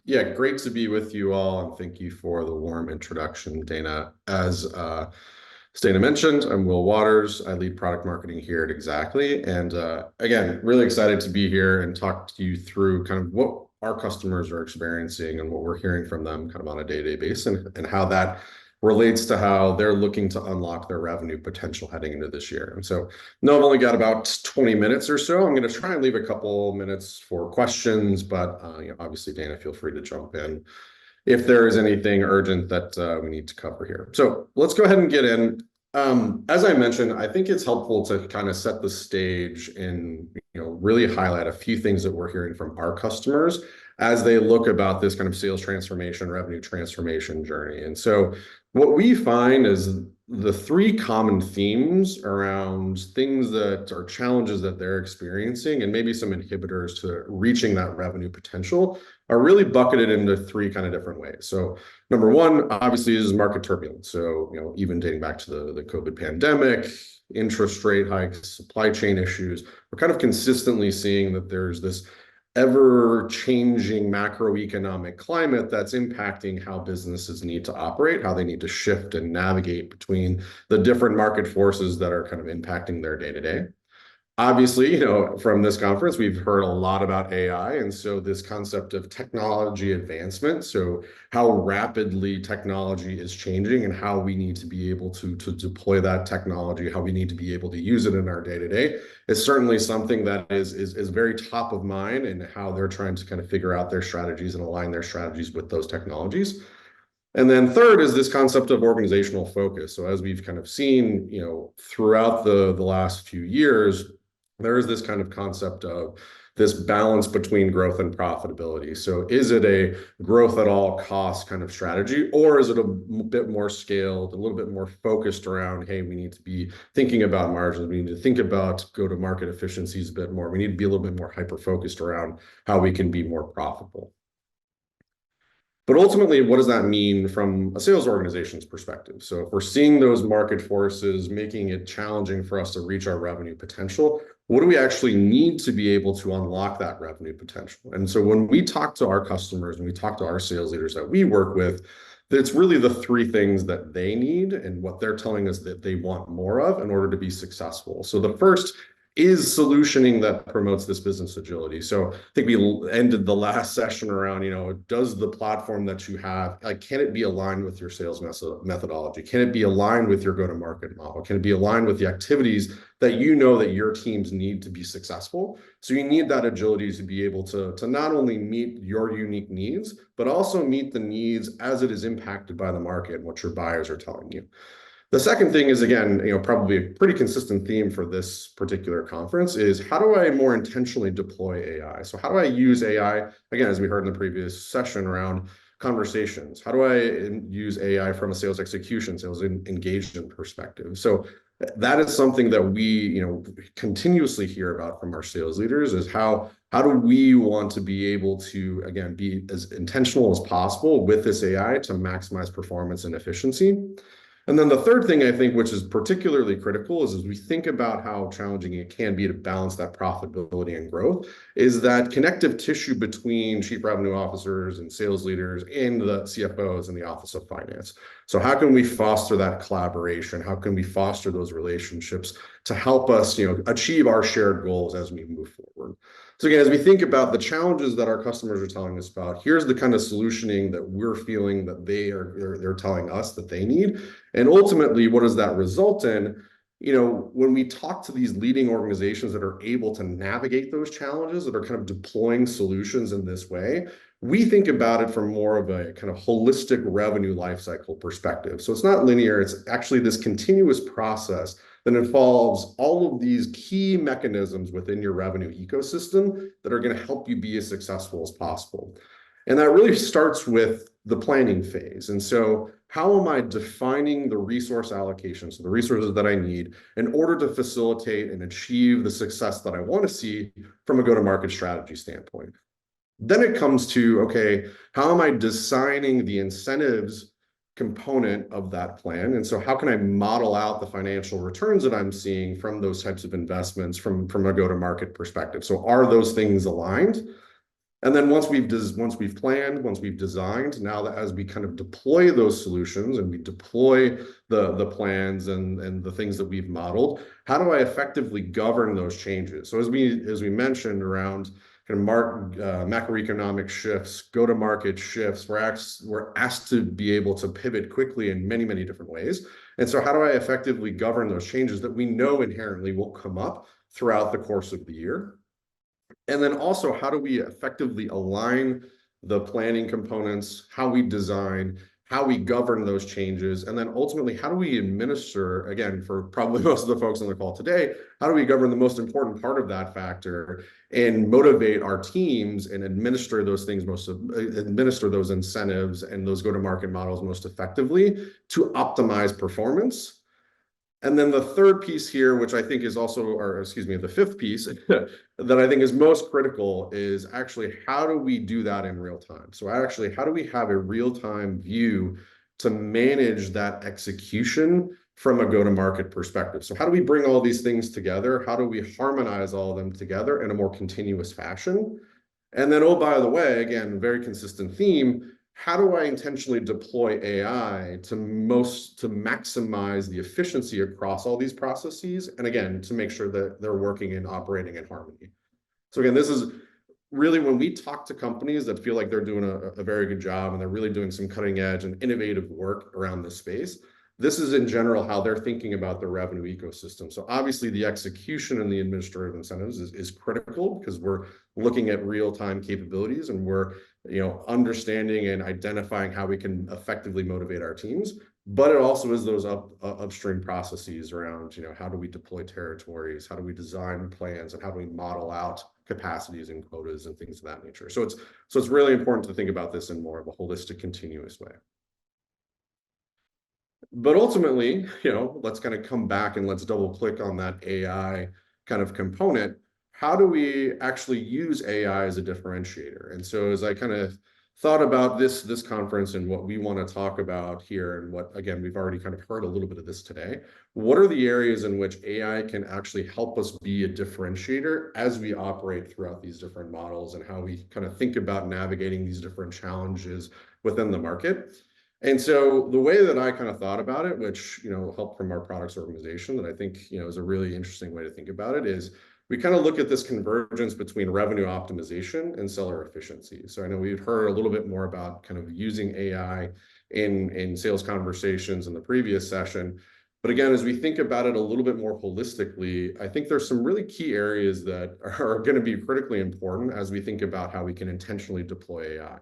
Yeah, great to be with you all, and thank you for the warm introduction, Dana. As Dana mentioned, I'm Will Waters. I lead product marketing here at Xactly, and again, really excited to be here and talk to you through kind of what our customers are experiencing and what we're hearing from them kind of on a day-to-day basis, and how that relates to how they're looking to unlock their revenue potential heading into this year. And so, no, I've only got about 20 minutes or so. I'm going to try and leave a couple minutes for questions, but obviously, Dana, feel free to jump in if there is anything urgent that we need to cover here. So let's go ahead and get in. As I mentioned, I think it's helpful to kind of set the stage and really highlight a few things that we're hearing from our customers as they look about this kind of sales transformation, revenue transformation journey. And so what we find is the three common themes around things that are challenges that they're experiencing and maybe some inhibitors to reaching that revenue potential are really bucketed into three kind of different ways. So number one, obviously, is market turbulence. So, even dating back to the COVID pandemic, interest rate hikes, supply chain issues, we're kind of consistently seeing that there's this ever-changing macroeconomic climate that's impacting how businesses need to operate, how they need to shift and navigate between the different market forces that are kind of impacting their day-to-day. Obviously, from this conference, we've heard a lot about AI. And so this concept of technology advancement, so how rapidly technology is changing and how we need to be able to deploy that technology, how we need to be able to use it in our day-to-day is certainly something that is very top of mind in how they're trying to kind of figure out their strategies and align their strategies with those technologies. And then third is this concept of organizational focus. So as we've kind of seen, throughout the last few years, there is this kind of concept of this balance between growth and profitability. So is it a growth at all costs kind of strategy, or is it a bit more scaled, a little bit more focused around, hey, we need to be thinking about margins. We need to think about go-to-market efficiencies a bit more. We need to be a little bit more hyper-focused around how we can be more profitable. But ultimately, what does that mean from a sales organization's perspective? So if we're seeing those market forces making it challenging for us to reach our revenue potential, what do we actually need to be able to unlock that revenue potential? And so when we talk to our customers and we talk to our sales leaders that we work with, it's really the three things that they need and what they're telling us that they want more of in order to be successful. So the first is solutioning that promotes this business agility. So I think we ended the last session around, does the platform that you have, can it be aligned with your sales methodology? Can it be aligned with your go-to-market model? Can it be aligned with the activities that that your teams need to be successful? So you need that agility to be able to not only meet your unique needs, but also meet the needs as it is impacted by the market and what your buyers are telling you. The second thing is, again, probably a pretty consistent theme for this particular conference is how do I more intentionally deploy AI? So how do I use AI, again, as we heard in the previous session around conversations? How do I use AI from a sales execution, sales engagement perspective? So that is something that we, continuously hear about from our sales leaders is how do we want to be able to, again, be as intentional as possible with this AI to maximize performance and efficiency? And then the third thing I think, which is particularly critical, is as we think about how challenging it can be to balance that profitability and growth, is that connective tissue between chief revenue officers and sales leaders and the CFOs and the Office of Finance. So how can we foster that collaboration? How can we foster those relationships to help us, achieve our shared goals as we move forward? So again, as we think about the challenges that our customers are telling us about, here's the kind of solutioning that we're feeling that they're telling us that they need. And ultimately, what does that result in? When we talk to these leading organizations that are able to navigate those challenges, that are kind of deploying solutions in this way, we think about it from more of a kind of holistic revenue lifecycle perspective. So it's not linear, it's actually this continuous process that involves all of these key mechanisms within your revenue ecosystem that are going to help you be as successful as possible. And that really starts with the planning phase. And so how am I defining the resource allocation, so the resources that I need in order to facilitate and achieve the success that I want to see from a go-to-market strategy standpoint? Then it comes to, okay, how am I designing the incentives component of that plan? And so how can I model out the financial returns that I'm seeing from those types of investments from a go-to-market perspective? So are those things aligned? And then once we've planned, once we've designed, now that as we kind of deploy those solutions and we deploy the plans and the things that we've modeled, how do I effectively govern those changes? So as we mentioned around kind of macroeconomic shifts, go-to-market shifts, we're asked to be able to pivot quickly in many, many different ways. And so how do I effectively govern those changes that we know inherently will come up throughout the course of the year? And then also, how do we effectively align the planning components, how we design, how we govern those changes, and then ultimately, how do we administer, again, for probably most of the folks on the call today, how do we govern the most important part of that factor and motivate our teams and administer those things administer those incentives and those go-to-market models most effectively to optimize performance? And then the third piece here, which I think is also, or excuse me, the fifth piece that I think is most critical is actually how do we do that in real time? So actually, how do we have a real-time view to manage that execution from a go-to-market perspective? So how do we bring all these things together? How do we harmonize all of them together in a more continuous fashion? And then, oh, by the way, again, very consistent theme, how do I intentionally deploy AI to maximize the efficiency across all these processes? And again, to make sure that they're working and operating in harmony. So again, this is really when we talk to companies that feel like they're doing a very good job and they're really doing some cutting edge and innovative work around this space. This is in general how they're thinking about the revenue ecosystem. So obviously the execution and the administrative incentives is critical because we're looking at real-time capabilities and we're understanding and identifying how we can effectively motivate our teams. But it also is those upstream processes around, how do we deploy territories, how do we design plans, and how do we model out capacities and quotas and things of that nature. So it's really important to think about this in more of a holistic, continuous way. But ultimately, let's kind of come back and let's double click on that AI kind of component. How do we actually use AI as a differentiator? And so as I kind of thought about this conference and what we want to talk about here, and what, again, we've already kind of heard a little bit of this today, what are the areas in which AI can actually help us be a differentiator as we operate throughout these different models and how we kind of think about navigating these different challenges within the market? And so the way that I kind of thought about it, which, helped from our products organization that I think, is a really interesting way to think about it, is we kind of look at this convergence between revenue optimization and seller efficiency. So I know we've heard a little bit more about kind of using AI in sales conversations in the previous session. But again, as we think about it a little bit more holistically, I think there's some really key areas that are going to be critically important as we think about how we can intentionally deploy AI.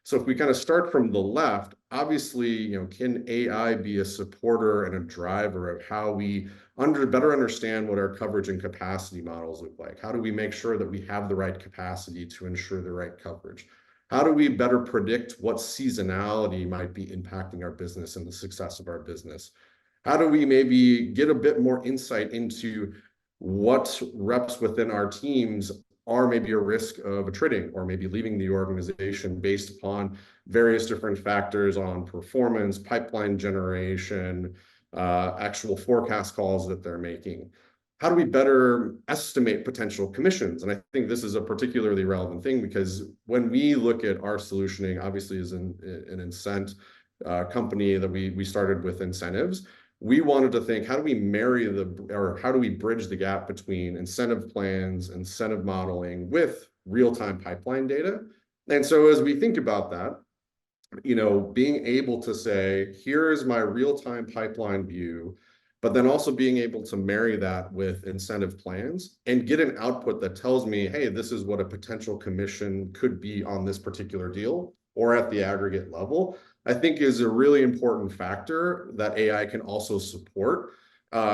So if we kind of start from the left, obviously, can AI be a supporter and a driver of how we better understand what our coverage and capacity models look like? How do we make sure that we have the right capacity to ensure the right coverage? How do we better predict what seasonality might be impacting our business and the success of our business? How do we maybe get a bit more insight into what reps within our teams are maybe a risk of attriting or maybe leaving the organization based upon various different factors on performance, pipeline generation, actual forecast calls that they're making? How do we better estimate potential commissions? And I think this is a particularly relevant thing because when we look at our solutioning, obviously as an incent company that we started with incentives, we wanted to think, how do we how do we bridge the gap between incentive plans, incentive modeling with real-time pipeline data? And so as we think about that, being able to say, here is my real-time pipeline view, but then also being able to marry that with incentive plans and get an output that tells me, hey, this is what a potential commission could be on this particular deal or at the aggregate level, I think is a really important factor that AI can also support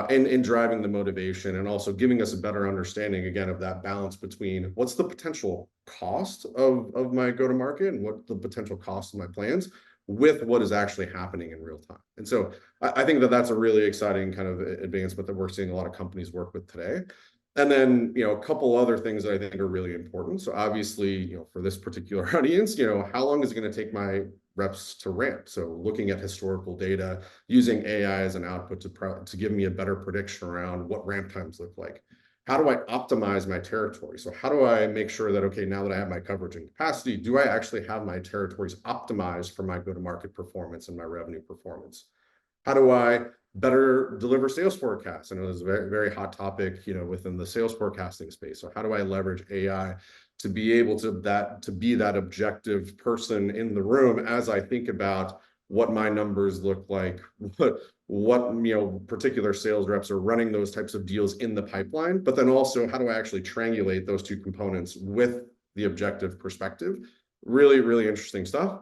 in driving the motivation and also giving us a better understanding, again, of that balance between what's the potential cost of my go-to-market and what the potential cost of my plans with what is actually happening in real time. And so I think that that's a really exciting kind of advancement that we're seeing a lot of companies work with today. And then, a couple other things that I think are really important. So obviously, for this particular audience, how long is it going to take my reps to ramp? So looking at historical data, using AI as an output to give me a better prediction around what ramp times look like. how do I optimize my territory? So how do I make sure that, okay, now that I have my coverage and capacity, do I actually have my territories optimized for my go-to-market performance and my revenue performance? How do I better deliver sales forecasts? And it was a very, very hot topic, within the sales forecasting space. So how do I leverage AI to be able to be that objective person in the room as I think about what my numbers look like, what particular sales reps are running those types of deals in the pipeline, but then also how do I actually triangulate those two components with the objective perspective? Really, really interesting stuff.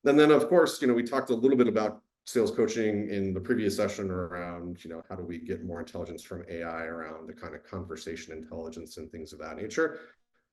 And then, of course, we talked a little bit about sales coaching in the previous session around, how do we get more intelligence from AI around the kind of conversation intelligence and things of that nature.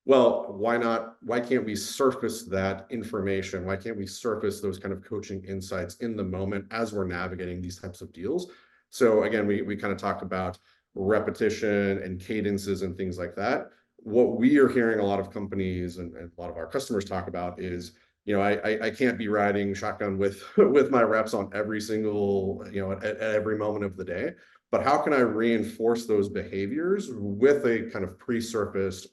Well, why not? Why can't we surface that information? Why can't we surface those kind of coaching insights in the moment as we're navigating these types of deals? So again, we kind of talked about repetition and cadences and things like that. What we are hearing a lot of companies and a lot of our customers talk about is, I can't be riding shotgun with my reps on every single, at every moment of the day. But how can I reinforce those behaviors with a kind of pre-surfaced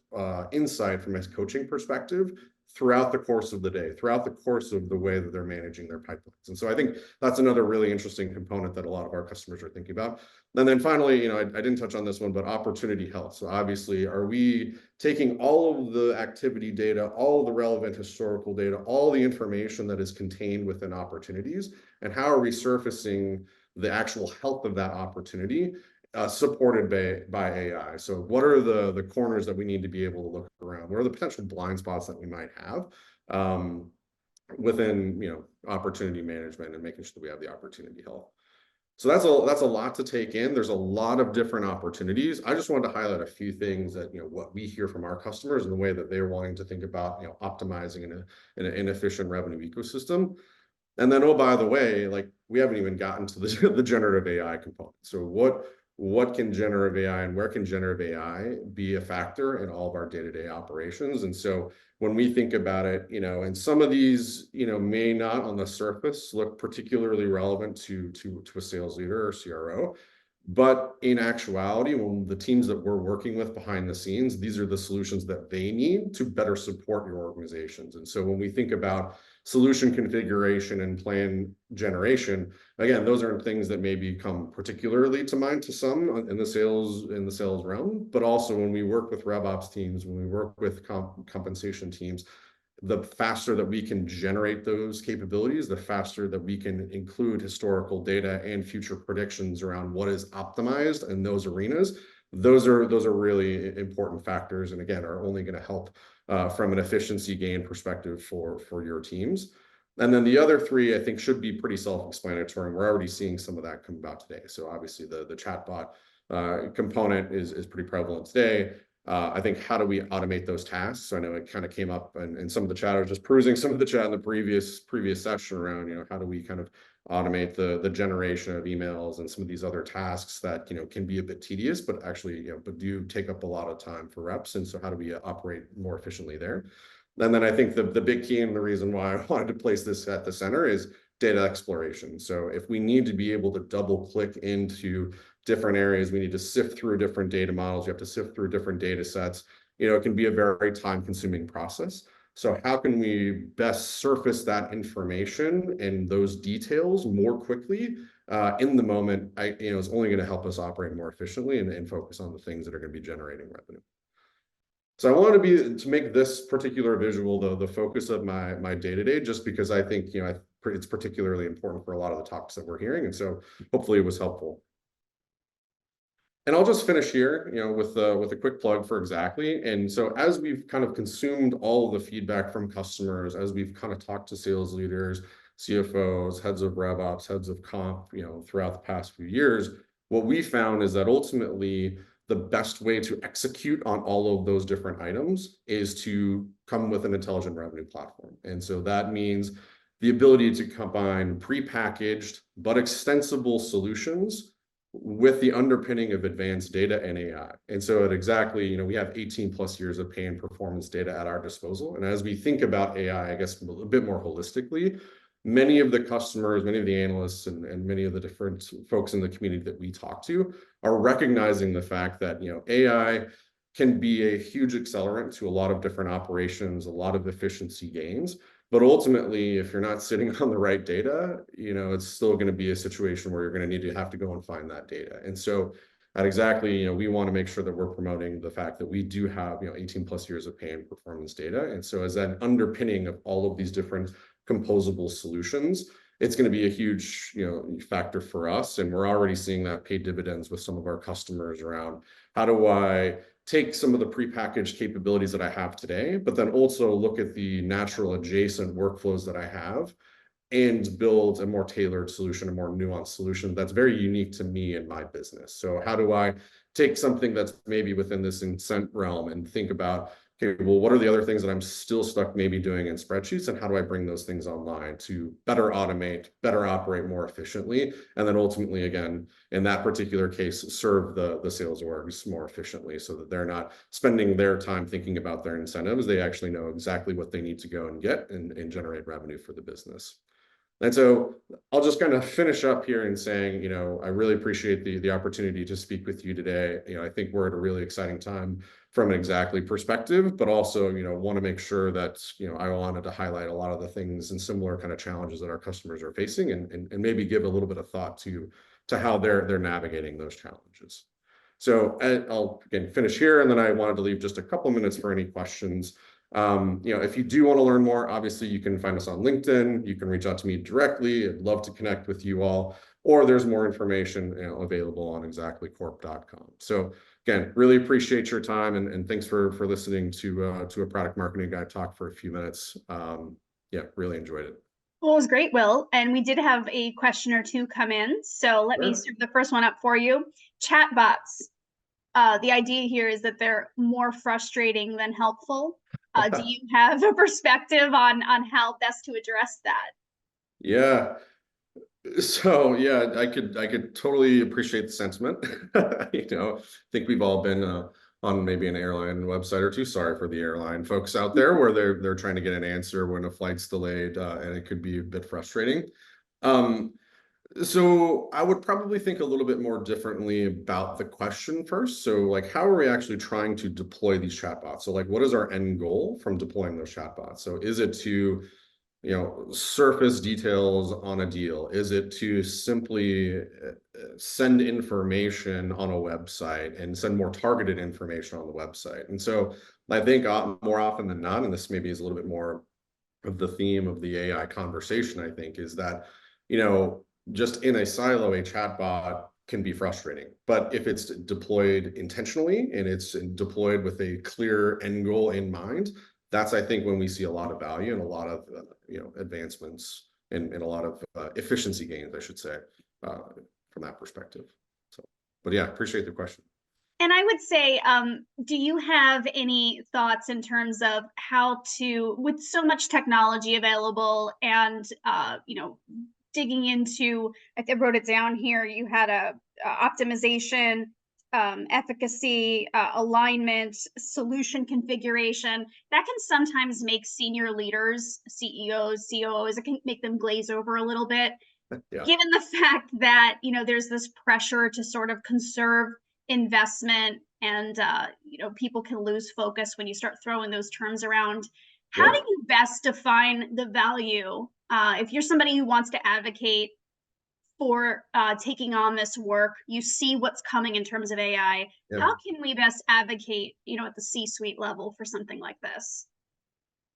insight from a coaching perspective throughout the course of the day, throughout the course of the way that they're managing their pipelines? And so I think that's another really interesting component that a lot of our customers are thinking about. And then finally, I didn't touch on this one, but opportunity health. So obviously, are we taking all of the activity data, all of the relevant historical data, all the information that is contained within opportunities, and how are we surfacing the actual health of that opportunity supported by AI? So what are the corners that we need to be able to look around? What are the potential blind spots that we might have within opportunity management and making sure that we have the opportunity health? So that's a lot to take in. There's a lot of different opportunities. I just wanted to highlight a few things that what we hear from our customers and the way that they're wanting to think about optimizing in an efficient revenue ecosystem. And then, oh, by the way, like we haven't even gotten to the generative AI component. So what can generative AI and where can generative AI be a factor in all of our day-to-day operations? And so when we think about it, and some of these, may not on the surface look particularly relevant to a sales leader or CRO, but in actuality, when the teams that we're working with behind the scenes, these are the solutions that they need to better support your organizations. And so when we think about solution configuration and plan generation, again, those aren't things that maybe come particularly to mind to some in the sales realm, but also when we work with RevOps teams, when we work with compensation teams, the faster that we can generate those capabilities, the faster that we can include historical data and future predictions around what is optimized in those arenas. Those are really important factors, and again, are only going to help from an efficiency gain perspective for your teams. And then the other three, I think, should be pretty self-explanatory. We're already seeing some of that come about today. So obviously, the chatbot component is pretty prevalent today. I think, how do we automate those tasks? So I know it kind of came up and some of the chat, I was just perusing some of the chat in the previous session around, how do we kind of automate the generation of emails and some of these other tasks that, can be a bit tedious, but actually, but do take up a lot of time for reps. And so how do we operate more efficiently there? And then I think the big key and the reason why I wanted to place this at the center is data exploration. So if we need to be able to double click into different areas, we need to sift through different data models, you have to sift through different data sets, it can be a very time consuming process. So how can we best surface that information and those details more quickly in the moment, is only going to help us operate more efficiently and focus on the things that are going to be generating revenue. So I wanted to make this particular visual, though, the focus of my day-to-day, just because I think, it's particularly important for a lot of the talks that we're hearing. And so hopefully it was helpful. And I'll just finish here, with a quick plug for Xactly. And so as we've kind of consumed all of the feedback from customers, as we've kind of talked to sales leaders, CFOs, heads of RevOps, heads of comp, throughout the past few years, what we found is that ultimately the best way to execute on all of those different items is to come with an intelligent revenue platform. And so that means the ability to combine prepackaged but extensible solutions with the underpinning of advanced data and AI. And so at Xactly, we have 18 plus years of pay and performance data at our disposal. And as we think about AI, I guess a bit more holistically, many of the customers, many of the analysts, and many of the different folks in the community that we talk to are recognizing the fact that, AI can be a huge accelerant to a lot of different operations, a lot of efficiency gains. But ultimately, if you're not sitting on the right data, it's still going to be a situation where you're going to need to have to go and find that data. And so at Xactly, we want to make sure that we're promoting the fact that we do have, 18 plus years of pay and performance data. And so as an underpinning of all of these different composable solutions, it's going to be a huge, factor for us. And we're already seeing that pay dividends with some of our customers around how do I take some of the prepackaged capabilities that I have today, but then also look at the natural adjacent workflows that I have and build a more tailored solution, a more nuanced solution that's very unique to me and my business. So how do I take something that's maybe within this incent realm and think about, okay, well, what are the other things that I'm still stuck maybe doing in spreadsheets, and how do I bring those things online to better automate, better operate more efficiently, and then ultimately, again, in that particular case, serve the sales orgs more efficiently so that they're not spending their time thinking about their incentives. They actually know exactly what they need to go and get and generate revenue for the business. And so I'll just kind of finish up here in saying, I really appreciate the opportunity to speak with you today. I think we're at a really exciting time from an Xactly perspective, but also, want to make sure that, I wanted to highlight a lot of the things and similar kind of challenges that our customers are facing and maybe give a little bit of thought to how they're navigating those challenges. So I'll again finish here, and then I wanted to leave just a couple minutes for any questions. If you do want to learn more, obviously you can find us on LinkedIn. You can reach out to me directly. I'd love to connect with you all, or there's more information available on xactlycorp.com. So again, really appreciate your time, and thanks for listening to a product marketing guy talk for a few minutes. Yeah, really enjoyed it. Well, it was great, Will. And we did have a question or two come in. So let me serve the first one up for you. Chatbots. The idea here is that they're more frustrating than helpful. Do you have a perspective on how best to address that? Yeah. So yeah, I could totally appreciate the sentiment. I think we've all been on maybe an airline website or two. Sorry for the airline folks out there where they're trying to get an answer when a flight's delayed, and it could be a bit frustrating. So I would probably think a little bit more differently about the question first. So like, how are we actually trying to deploy these chatbots? So like, what is our end goal from deploying those chatbots? So is it to, surface details on a deal? Is it to simply send information on a website and send more targeted information on the website? And so I think more often than not, and this maybe is a little bit more of the theme of the AI conversation, I think, is that, just in a silo, a chatbot can be frustrating. But if it's deployed intentionally and it's deployed with a clear end goal in mind, that's, I think, when we see a lot of value and a lot of, advancements and a lot of efficiency gains, I should say, from that perspective. So, but yeah, appreciate the question. And I would say, do you have any thoughts in terms of how to, with so much technology available and, digging into, I wrote it down here, you had a optimization, efficacy, alignment, solution configuration, that can sometimes make senior leaders, CEOs, COOs, it can make them glaze over a little bit. Yeah. Given the fact that, there's this pressure to sort of conserve investment and, people can lose focus when you start throwing those terms around. How do you best define the value? If you're somebody who wants to advocate for taking on this work, you see what's coming in terms of AI. How can we best advocate, at the C-suite level for something like this?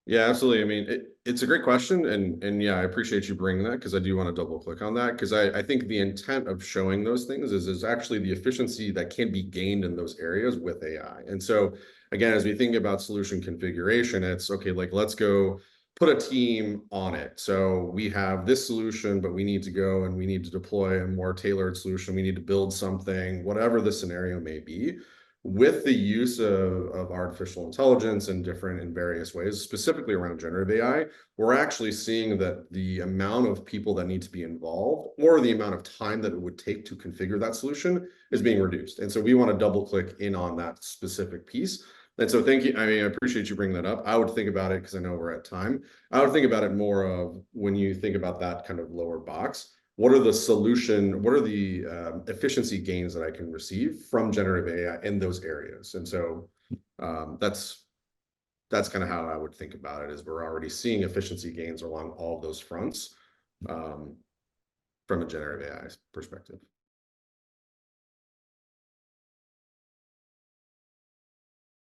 Yeah, absolutely. I mean, it's a great question. And yeah, I appreciate you bringing that, because I do want to double click on that, because I think the intent of showing those things is actually the efficiency that can be gained in those areas with AI. And so again, as we think about solution configuration, it's okay, like, let's go put a team on it. So we have this solution, but we need to go and we need to deploy a more tailored solution. We need to build something, whatever the scenario may be. With the use of artificial intelligence in different and various ways, specifically around generative AI, we're actually seeing that the amount of people that need to be involved, or the amount of time that it would take to configure that solution, is being reduced. And so we want to double click in on that specific piece. And so thank you. I mean, I appreciate you bringing that up. I would think about it, because I know we're at time. I would think about it more of, when you think about that kind of lower box, what are the efficiency gains that I can receive from generative AI in those areas? And so That's kind of how I would think about it, is we're already seeing efficiency gains along all of those fronts from a generative AI perspective.